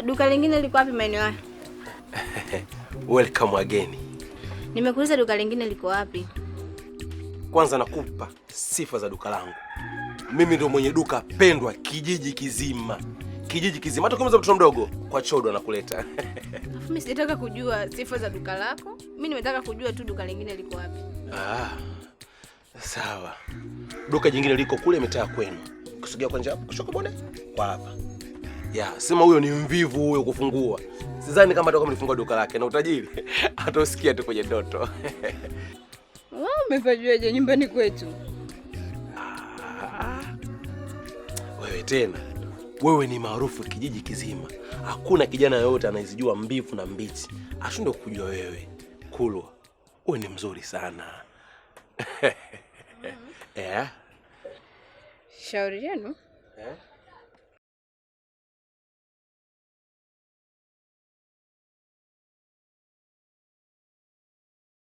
Duka lingine liko wapi maeneo haya? Welcome again. Nimekuuliza duka lingine liko wapi? Kwanza nakupa sifa za duka langu. Mimi ndio mwenye duka pendwa kijiji kizima. Kijiji kizima. Hata kama mtoto mdogo kwa chodo anakuleta. Mimi sitaka kujua sifa za duka lako. Mimi nimetaka kujua tu duka lingine liko wapi. Sawa. Duka jingine liko kule mitaa kwenu. Kusogea kwa nje hapo, kushoka bone kwa hapa. Sema huyo ni mvivu huyo kufungua. Sidhani kama atakuwa mlifungua duka lake na utajiri. Atosikia tu kwenye ndoto. Umefajuaje nyumbani kwetu? Wewe tena. Wewe ni maarufu kijiji kizima. Hakuna kijana yoyote anayezijua mbivu na mbichi ashindwe kujua wewe. Kulwa. Wewe ni mzuri sana. Shauri yenu?